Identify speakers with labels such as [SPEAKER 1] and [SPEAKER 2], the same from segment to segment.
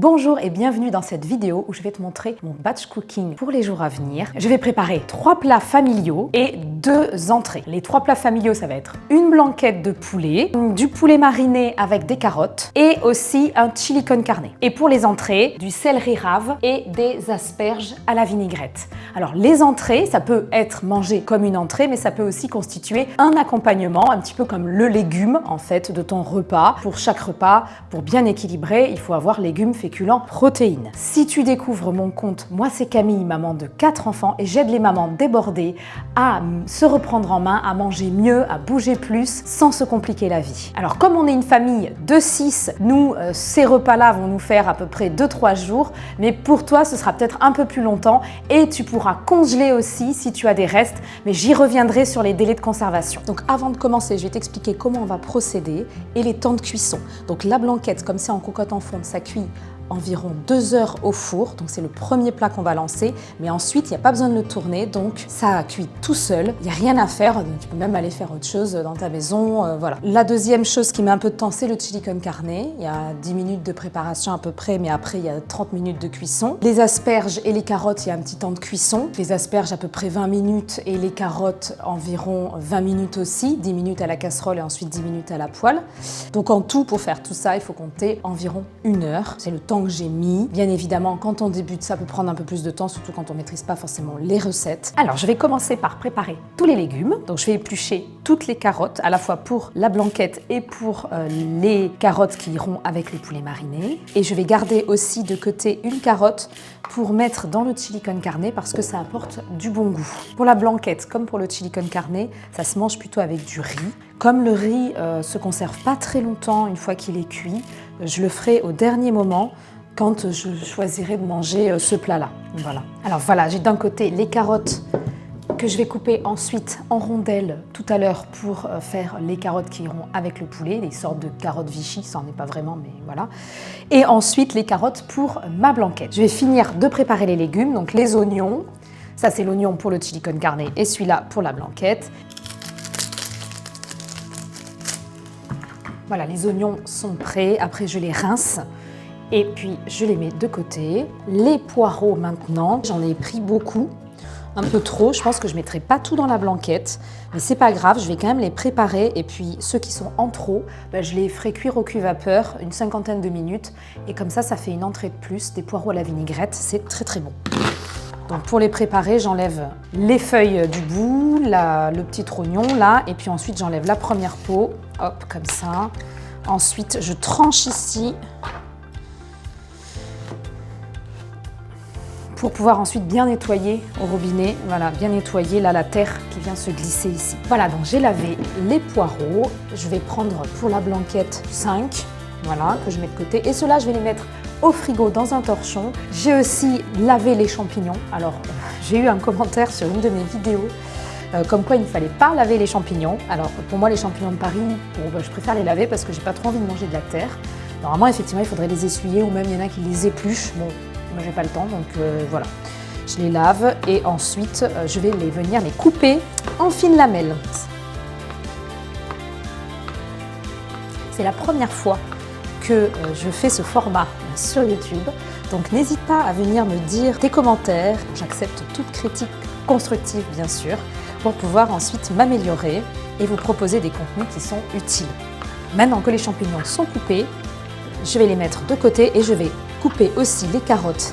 [SPEAKER 1] Bonjour et bienvenue dans cette vidéo où je vais te montrer mon batch cooking pour les jours à venir. Je vais préparer 3 plats familiaux et 2 entrées. Les 3 plats familiaux, ça va être une blanquette de poulet, du poulet mariné avec des carottes et aussi un chili con carne. Et pour les entrées, du céleri rave et des asperges à la vinaigrette. Alors les entrées, ça peut être mangé comme une entrée, mais ça peut aussi constituer un accompagnement, un petit peu comme le légume en fait de ton repas. Pour chaque repas, pour bien équilibrer, il faut avoir légumes, féculents, protéines. Si tu découvres mon compte, moi c'est Camille, maman de 4 enfants et j'aide les mamans débordées à se reprendre en main, à manger mieux, à bouger plus sans se compliquer la vie. Alors comme on est une famille de 6, nous ces repas-là vont nous faire à peu près 2-3 jours, mais pour toi ce sera peut-être un peu plus longtemps et tu pourras congeler aussi si tu as des restes, mais j'y reviendrai sur les délais de conservation. Donc avant de commencer, je vais t'expliquer comment on va procéder et les temps de cuisson. Donc la blanquette, comme c'est en cocotte en fonte, ça cuit environ 2 heures au four, donc c'est le premier plat qu'on va lancer, mais ensuite il n'y a pas besoin de le tourner, donc ça cuit tout seul, il n'y a rien à faire, tu peux même aller faire autre chose dans ta maison, voilà. La deuxième chose qui met un peu de temps, c'est le chili con carne, il y a 10 minutes de préparation à peu près, mais après il y a 30 minutes de cuisson. Les asperges et les carottes, il y a un petit temps de cuisson, les asperges à peu près 20 minutes et les carottes environ 20 minutes aussi, 10 minutes à la casserole et ensuite 10 minutes à la poêle. Donc en tout, pour faire tout ça, il faut compter environ 1 heure, c'est le temps que j'ai mis. Bien évidemment, quand on débute, ça peut prendre un peu plus de temps, surtout quand on ne maîtrise pas forcément les recettes. Alors, je vais commencer par préparer tous les légumes. Donc, je vais éplucher toutes les carottes, à la fois pour la blanquette et pour les carottes qui iront avec le poulet mariné. Et je vais garder aussi de côté une carotte pour mettre dans le chili con carne parce que ça apporte du bon goût. Pour la blanquette, comme pour le chili con carne, ça se mange plutôt avec du riz. Comme le riz se conserve pas très longtemps une fois qu'il est cuit, je le ferai au dernier moment quand je choisirai de manger ce plat-là. Voilà. Alors voilà, j'ai d'un côté les carottes que je vais couper ensuite en rondelles tout à l'heure pour faire les carottes qui iront avec le poulet, des sortes de carottes Vichy, ça n'en est pas vraiment, mais voilà. Et ensuite les carottes pour ma blanquette. Je vais finir de préparer les légumes, donc les oignons. Ça c'est l'oignon pour le chili con carne et celui-là pour la blanquette. Voilà, les oignons sont prêts, après je les rince. Et puis, je les mets de côté. Les poireaux, maintenant, j'en ai pris beaucoup, un peu trop. Je pense que je ne mettrai pas tout dans la blanquette, mais c'est pas grave, je vais quand même les préparer. Et puis, ceux qui sont en trop, je les ferai cuire au cuve-vapeur une 50aine de minutes. Et comme ça fait une entrée de plus, des poireaux à la vinaigrette. C'est très très bon. Donc, pour les préparer, j'enlève les feuilles du bout, le petit oignon là, et puis ensuite, j'enlève la première peau, hop, comme ça. Ensuite, je tranche ici, pour pouvoir ensuite bien nettoyer au robinet, voilà, bien nettoyer là la terre qui vient se glisser ici. Voilà, donc j'ai lavé les poireaux, je vais prendre pour la blanquette 5, voilà, que je mets de côté, et ceux-là je vais les mettre au frigo dans un torchon. J'ai aussi lavé les champignons, alors j'ai eu un commentaire sur une de mes vidéos comme quoi il ne fallait pas laver les champignons. Alors pour moi les champignons de Paris, je préfère les laver parce que j'ai pas trop envie de manger de la terre. Normalement effectivement il faudrait les essuyer ou même il y en a qui les épluchent. Bon, moi j'ai pas le temps donc voilà. Je les lave et ensuite je vais venir les couper en fines lamelles. C'est la première fois que je fais ce format sur YouTube. Donc n'hésite pas à venir me dire tes commentaires. J'accepte toute critique constructive bien sûr pour pouvoir ensuite m'améliorer et vous proposer des contenus qui sont utiles. Maintenant que les champignons sont coupés, je vais les mettre de côté et je vais couper aussi les carottes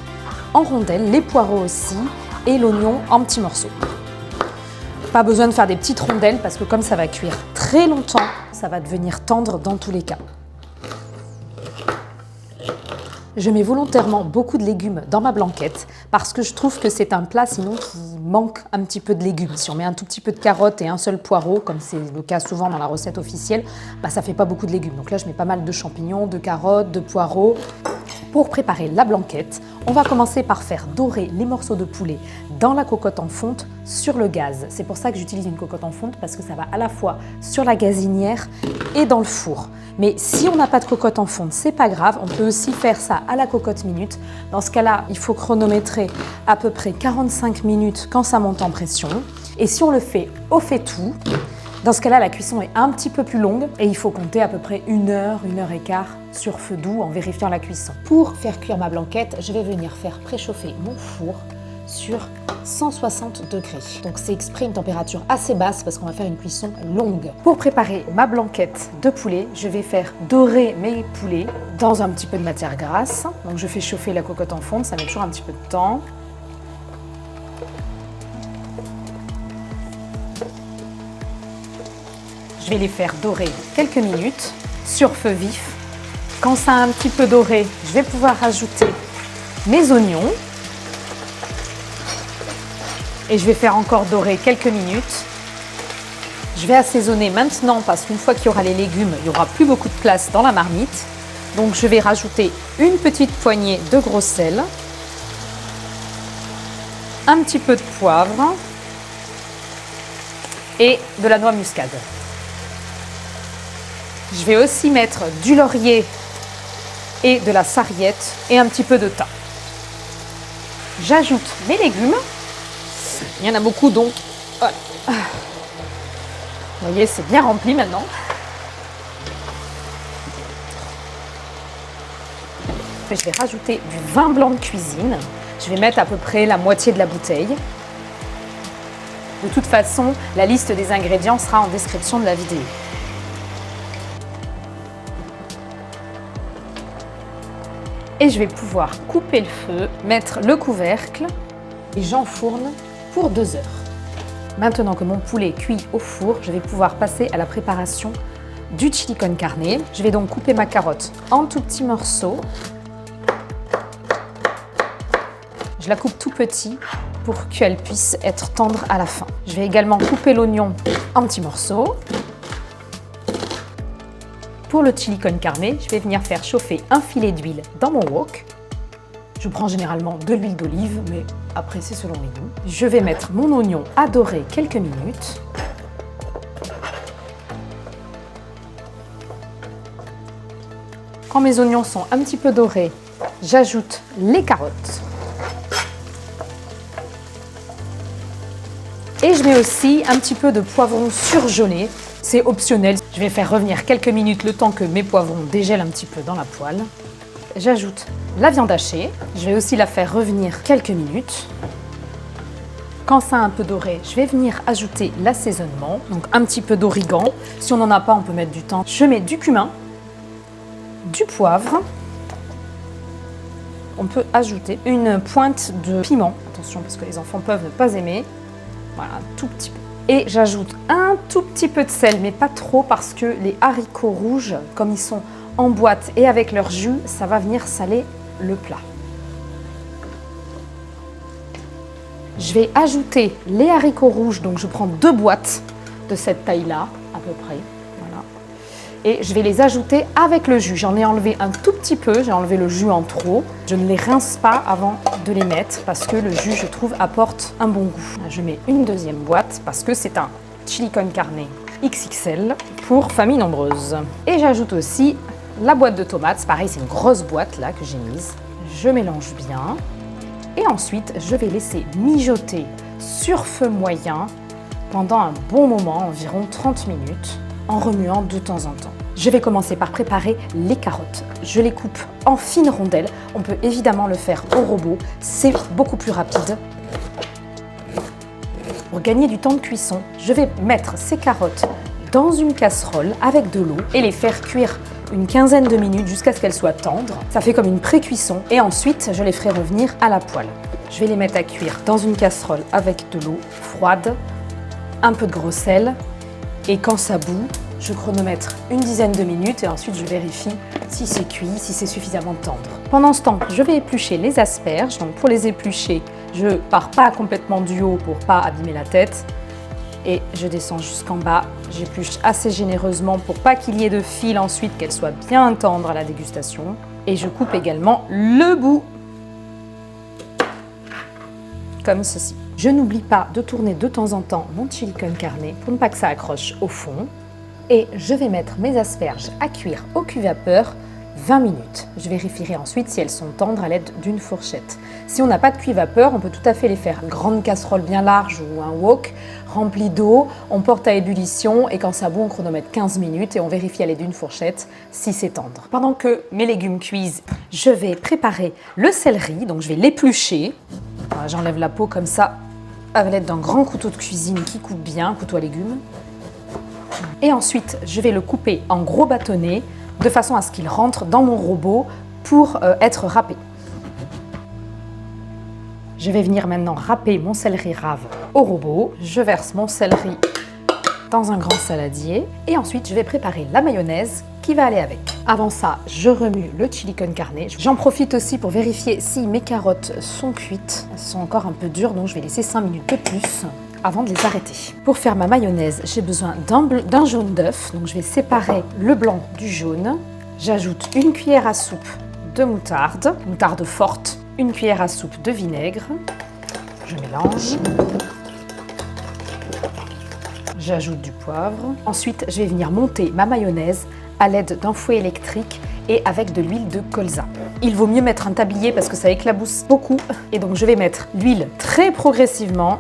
[SPEAKER 1] en rondelles, les poireaux aussi et l'oignon en petits morceaux. Pas besoin de faire des petites rondelles parce que comme ça va cuire très longtemps, ça va devenir tendre dans tous les cas. Je mets volontairement beaucoup de légumes dans ma blanquette parce que je trouve que c'est un plat sinon qui manque un petit peu de légumes. Si on met un tout petit peu de carottes et un seul poireau, comme c'est le cas souvent dans la recette officielle, ça fait pas beaucoup de légumes. Donc là, je mets pas mal de champignons, de carottes, de poireaux. Pour préparer la blanquette, on va commencer par faire dorer les morceaux de poulet dans la cocotte en fonte sur le gaz. C'est pour ça que j'utilise une cocotte en fonte parce que ça va à la fois sur la gazinière et dans le four. Mais si on n'a pas de cocotte en fonte, c'est pas grave, on peut aussi faire ça à la cocotte minute. Dans ce cas-là, il faut chronométrer à peu près 45 minutes quand ça monte en pression. Et si on le fait au fait-tout, Dans ce cas-là, la cuisson est un petit peu plus longue et il faut compter à peu près 1 heure, 1 heure et quart sur feu doux en vérifiant la cuisson. Pour faire cuire ma blanquette, je vais venir faire préchauffer mon four sur 160 degrés. Donc c'est exprès une température assez basse parce qu'on va faire une cuisson longue. Pour préparer ma blanquette de poulet, je vais faire dorer mes poulets dans un petit peu de matière grasse. Donc je fais chauffer la cocotte en fonte, ça met toujours un petit peu de temps. Je vais les faire dorer quelques minutes sur feu vif. Quand ça a un petit peu doré, je vais pouvoir ajouter mes oignons. Et je vais faire encore dorer quelques minutes. Je vais assaisonner maintenant parce qu'une fois qu'il y aura les légumes, il n'y aura plus beaucoup de place dans la marmite. Donc je vais rajouter une petite poignée de gros sel, un petit peu de poivre et de la noix muscade. Je vais aussi mettre du laurier et de la sarriette et un petit peu de thym. J'ajoute mes légumes. Il y en a beaucoup donc, voilà. Vous voyez, c'est bien rempli maintenant. Je vais rajouter du vin blanc de cuisine. Je vais mettre à peu près la moitié de la bouteille. De toute façon, la liste des ingrédients sera en description de la vidéo. Et je vais pouvoir couper le feu, mettre le couvercle et j'enfourne pour 2 heures. Maintenant que mon poulet est cuit au four, je vais pouvoir passer à la préparation du chili con carne. Je vais donc couper ma carotte en tout petits morceaux. Je la coupe tout petit pour qu'elle puisse être tendre à la fin. Je vais également couper l'oignon en petits morceaux. Pour le chili con carne, je vais venir faire chauffer un filet d'huile dans mon wok. Je prends généralement de l'huile d'olive, mais après c'est selon les goûts. Je vais mettre mon oignon à dorer quelques minutes. Quand mes oignons sont un petit peu dorés, j'ajoute les carottes. Et je mets aussi un petit peu de poivron surgelé. C'est optionnel. Je vais faire revenir quelques minutes le temps que mes poivrons dégèlent un petit peu dans la poêle. J'ajoute la viande hachée. Je vais aussi la faire revenir quelques minutes. Quand ça a un peu doré, je vais venir ajouter l'assaisonnement. Donc un petit peu d'origan. Si on n'en a pas, on peut mettre du thym. Je mets du cumin, du poivre. On peut ajouter une pointe de piment. Attention parce que les enfants peuvent ne pas aimer. Voilà, un tout petit peu. Et j'ajoute un tout petit peu de sel, mais pas trop parce que les haricots rouges, comme ils sont en boîte et avec leur jus, ça va venir saler le plat. Je vais ajouter les haricots rouges, donc je prends 2 boîtes de cette taille-là, à peu près. Voilà. Et je vais les ajouter avec le jus. J'en ai enlevé un tout petit peu, j'ai enlevé le jus en trop. Je ne les rince pas avant de les mettre parce que le jus, je trouve, apporte un bon goût. Je mets une 2e boîte parce que c'est un chili con carne XXL pour famille nombreuse. Et j'ajoute aussi la boîte de tomates. Pareil, c'est une grosse boîte là que j'ai mise. Je mélange bien. Et ensuite, je vais laisser mijoter sur feu moyen pendant un bon moment, environ 30 minutes, en remuant de temps en temps. Je vais commencer par préparer les carottes. Je les coupe en fines rondelles. On peut évidemment le faire au robot, c'est beaucoup plus rapide. Pour gagner du temps de cuisson, je vais mettre ces carottes dans une casserole avec de l'eau et les faire cuire une quinzaine de minutes jusqu'à ce qu'elles soient tendres. Ça fait comme une pré-cuisson et ensuite je les ferai revenir à la poêle. Je vais les mettre à cuire dans une casserole avec de l'eau froide, un peu de gros sel et quand ça bout, je chronomètre une dizaine de minutes et ensuite je vérifie si c'est cuit, si c'est suffisamment tendre. Pendant ce temps, je vais éplucher les asperges. Donc pour les éplucher, je pars pas complètement du haut pour pas abîmer la tête. Et je descends jusqu'en bas, j'épluche assez généreusement pour pas qu'il y ait de fil ensuite, qu'elle soit bien tendre à la dégustation. Et je coupe également le bout, comme ceci. Je n'oublie pas de tourner de temps en temps mon chili con carne pour ne pas que ça accroche au fond. Et je vais mettre mes asperges à cuire au cuve-vapeur 20 minutes. Je vérifierai ensuite si elles sont tendres à l'aide d'une fourchette. Si on n'a pas de cuit-vapeur, on peut tout à fait les faire. Une grande casserole bien large ou un wok rempli d'eau, on porte à ébullition et quand ça bout, on chronomètre 15 minutes et on vérifie à l'aide d'une fourchette si c'est tendre. Pendant que mes légumes cuisent, je vais préparer le céleri, donc je vais l'éplucher. Voilà, j'enlève la peau comme ça avec l'aide d'un grand couteau de cuisine qui coupe bien, couteau à légumes. Et ensuite, je vais le couper en gros bâtonnets de façon à ce qu'il rentre dans mon robot pour être râpé. Je vais venir maintenant râper mon céleri rave au robot. Je verse mon céleri dans un grand saladier et ensuite je vais préparer la mayonnaise qui va aller avec. Avant ça, je remue le chili con carne. J'en profite aussi pour vérifier si mes carottes sont cuites. Elles sont encore un peu dures, donc je vais laisser 5 minutes de plus avant de les arrêter. Pour faire ma mayonnaise, j'ai besoin d'un jaune d'œuf. Donc je vais séparer le blanc du jaune. J'ajoute une cuillère à soupe de moutarde forte, une cuillère à soupe de vinaigre. Je mélange. J'ajoute du poivre. Ensuite, je vais venir monter ma mayonnaise à l'aide d'un fouet électrique et avec de l'huile de colza. Il vaut mieux mettre un tablier parce que ça éclabousse beaucoup. Et donc, je vais mettre l'huile très progressivement.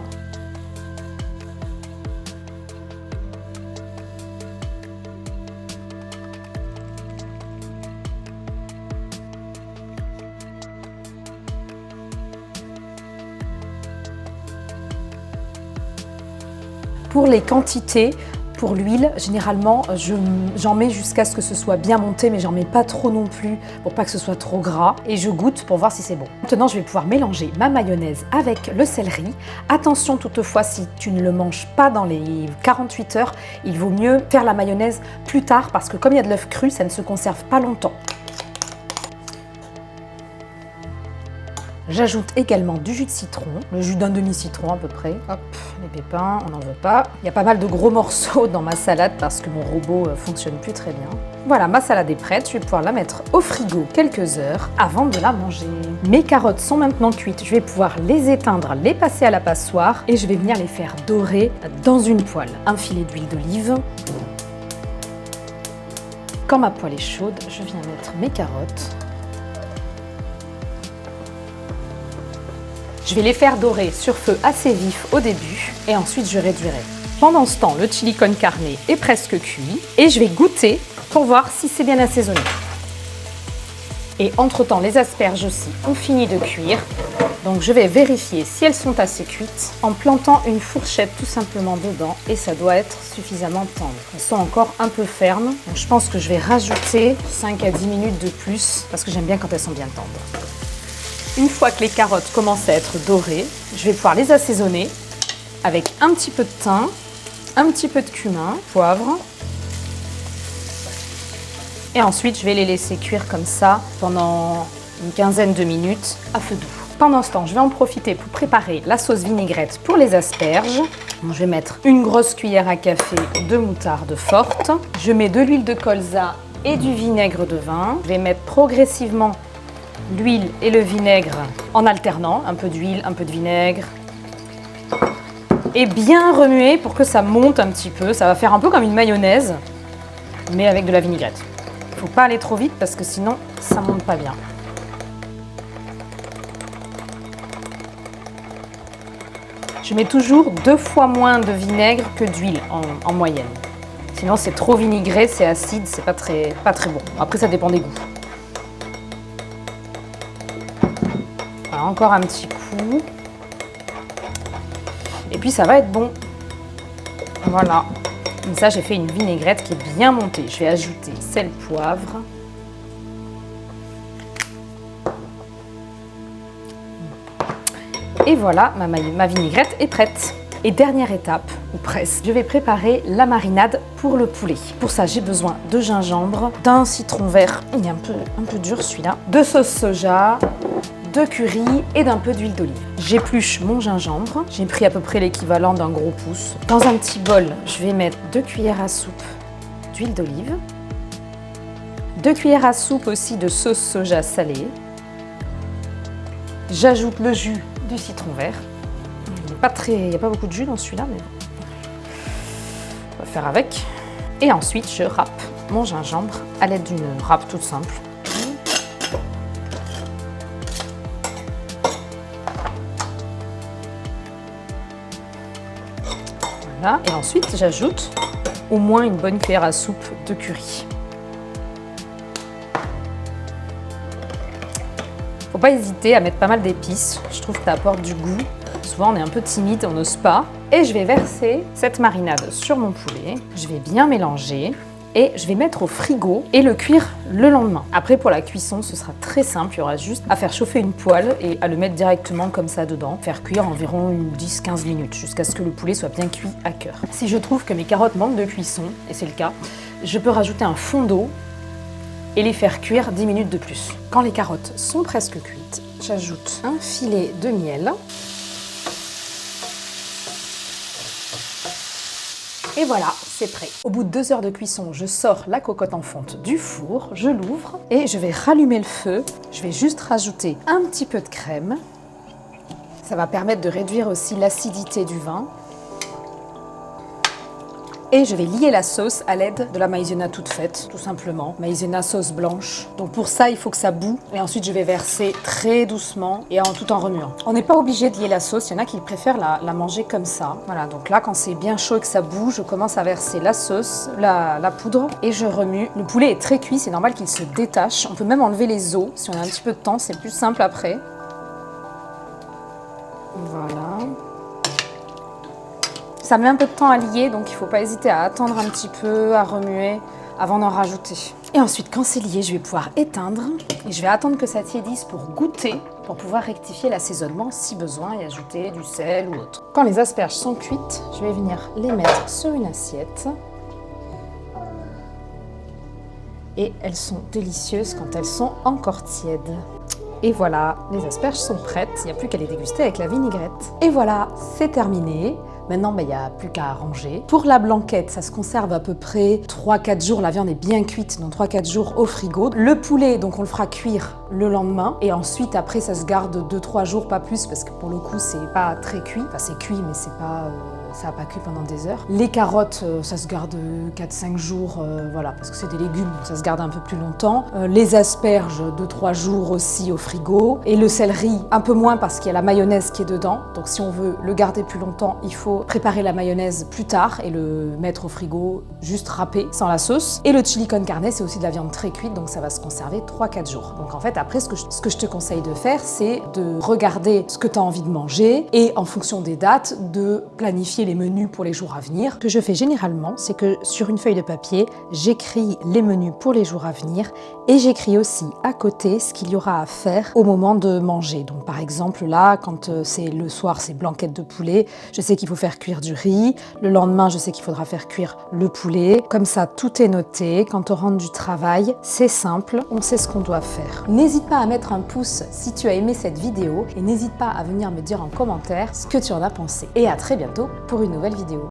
[SPEAKER 1] Pour les quantités, pour l'huile, généralement, j'en mets jusqu'à ce que ce soit bien monté, mais j'en mets pas trop non plus pour pas que ce soit trop gras. Et je goûte pour voir si c'est bon. Maintenant, je vais pouvoir mélanger ma mayonnaise avec le céleri. Attention toutefois, si tu ne le manges pas dans les 48 heures, il vaut mieux faire la mayonnaise plus tard parce que comme il y a de l'œuf cru, ça ne se conserve pas longtemps. J'ajoute également du jus de citron, le jus d'un demi-citron à peu près. Hop, les pépins, on n'en veut pas. Il y a pas mal de gros morceaux dans ma salade parce que mon robot fonctionne plus très bien. Voilà, ma salade est prête. Je vais pouvoir la mettre au frigo quelques heures avant de la manger. Mes carottes sont maintenant cuites. Je vais pouvoir les éteindre, les passer à la passoire et je vais venir les faire dorer dans une poêle. Un filet d'huile d'olive. Quand ma poêle est chaude, je viens mettre mes carottes. Je vais les faire dorer sur feu assez vif au début et ensuite je réduirai. Pendant ce temps, le chili con carne est presque cuit et je vais goûter pour voir si c'est bien assaisonné. Et entre-temps, les asperges aussi ont fini de cuire. Donc je vais vérifier si elles sont assez cuites en plantant une fourchette tout simplement dedans et ça doit être suffisamment tendre. Elles sont encore un peu fermes, donc je pense que je vais rajouter 5 à 10 minutes de plus parce que j'aime bien quand elles sont bien tendres. Une fois que les carottes commencent à être dorées, je vais pouvoir les assaisonner avec un petit peu de thym, un petit peu de cumin, poivre. Et ensuite, je vais les laisser cuire comme ça pendant une quinzaine de minutes à feu doux. Pendant ce temps, je vais en profiter pour préparer la sauce vinaigrette pour les asperges. Donc, je vais mettre une grosse cuillère à café de moutarde forte. Je mets de l'huile de colza et du vinaigre de vin. Je vais mettre progressivement l'huile et le vinaigre en alternant, un peu d'huile, un peu de vinaigre. Et bien remuer pour que ça monte un petit peu. Ça va faire un peu comme une mayonnaise, mais avec de la vinaigrette. Il ne faut pas aller trop vite parce que sinon, ça ne monte pas bien. Je mets toujours 2 fois moins de vinaigre que d'huile en moyenne. Sinon, c'est trop vinaigré, c'est acide, c'est pas très bon. Après, ça dépend des goûts. Encore un petit coup. Et puis ça va être bon. Voilà. Comme ça, j'ai fait une vinaigrette qui est bien montée. Je vais ajouter sel, poivre. Et voilà, ma vinaigrette est prête. Et dernière étape, ou presque, je vais préparer la marinade pour le poulet. Pour ça, j'ai besoin de gingembre, d'un citron vert, il est un peu dur celui-là, de sauce soja, de curry et d'un peu d'huile d'olive. J'épluche mon gingembre, j'ai pris à peu près l'équivalent d'un gros pouce. Dans un petit bol, je vais mettre 2 cuillères à soupe d'huile d'olive, 2 cuillères à soupe aussi de sauce soja salée. J'ajoute le jus du citron vert. Il n'y a pas beaucoup de jus dans celui-là, mais bon. On va faire avec. Et ensuite, je râpe mon gingembre à l'aide d'une râpe toute simple. Voilà, et ensuite j'ajoute au moins une bonne cuillère à soupe de curry. Faut pas hésiter à mettre pas mal d'épices, je trouve que ça apporte du goût. Souvent on est un peu timide, on n'ose pas. Et je vais verser cette marinade sur mon poulet, je vais bien mélanger et je vais mettre au frigo et le cuire le lendemain. Après pour la cuisson, ce sera très simple, il y aura juste à faire chauffer une poêle et à le mettre directement comme ça dedans, faire cuire environ 10-15 minutes jusqu'à ce que le poulet soit bien cuit à cœur. Si je trouve que mes carottes manquent de cuisson, et c'est le cas, je peux rajouter un fond d'eau et les faire cuire 10 minutes de plus. Quand les carottes sont presque cuites, j'ajoute un filet de miel. Et voilà, c'est prêt. Au bout de 2 heures de cuisson, je sors la cocotte en fonte du four, je l'ouvre et je vais rallumer le feu. Je vais juste rajouter un petit peu de crème. Ça va permettre de réduire aussi l'acidité du vin. Et je vais lier la sauce à l'aide de la maïzena toute faite, tout simplement. Maïzena sauce blanche. Donc pour ça, il faut que ça bout. Et ensuite, je vais verser très doucement et tout en remuant. On n'est pas obligé de lier la sauce. Il y en a qui préfèrent la manger comme ça. Voilà, donc là, quand c'est bien chaud et que ça bout, je commence à verser la sauce, la poudre et je remue. Le poulet est très cuit, c'est normal qu'il se détache. On peut même enlever les os. Si on a un petit peu de temps, c'est plus simple après. Voilà. Ça met un peu de temps à lier, donc il ne faut pas hésiter à attendre un petit peu, à remuer avant d'en rajouter. Et ensuite, quand c'est lié, je vais pouvoir éteindre et je vais attendre que ça tiédisse pour goûter, pour pouvoir rectifier l'assaisonnement si besoin et ajouter du sel ou autre. Quand les asperges sont cuites, je vais venir les mettre sur une assiette. Et elles sont délicieuses quand elles sont encore tièdes. Et voilà, les asperges sont prêtes, il n'y a plus qu'à les déguster avec la vinaigrette. Et voilà, c'est terminé. Maintenant, il n'y a plus qu'à ranger. Pour la blanquette, ça se conserve à peu près 3-4 jours. La viande est bien cuite, donc 3-4 jours au frigo. Le poulet, donc on le fera cuire le lendemain. Et ensuite, après, ça se garde 2-3 jours, pas plus, parce que pour le coup, c'est pas très cuit. Enfin, c'est cuit, mais c'est pas... ça n'a pas cuit pendant des heures. Les carottes, ça se garde 4-5 jours, voilà, parce que c'est des légumes, donc ça se garde un peu plus longtemps. Les asperges, 2-3 jours aussi au frigo. Et le céleri, un peu moins parce qu'il y a la mayonnaise qui est dedans. Donc si on veut le garder plus longtemps, il faut préparer la mayonnaise plus tard et le mettre au frigo juste râpé, sans la sauce. Et le chili con carne, c'est aussi de la viande très cuite, donc ça va se conserver 3-4 jours. Donc en fait, après, ce que je te conseille de faire, c'est de regarder ce que tu as envie de manger et en fonction des dates, de planifier les menus pour les jours à venir. Ce que je fais généralement, c'est que sur une feuille de papier, j'écris les menus pour les jours à venir et j'écris aussi à côté ce qu'il y aura à faire au moment de manger. Donc par exemple là, quand c'est le soir, c'est blanquette de poulet, je sais qu'il faut faire cuire du riz. Le lendemain, je sais qu'il faudra faire cuire le poulet. Comme ça, tout est noté. Quand on rentre du travail, c'est simple, on sait ce qu'on doit faire. N'hésite pas à mettre un pouce si tu as aimé cette vidéo et n'hésite pas à venir me dire en commentaire ce que tu en as pensé. Et à très bientôt pour une nouvelle vidéo.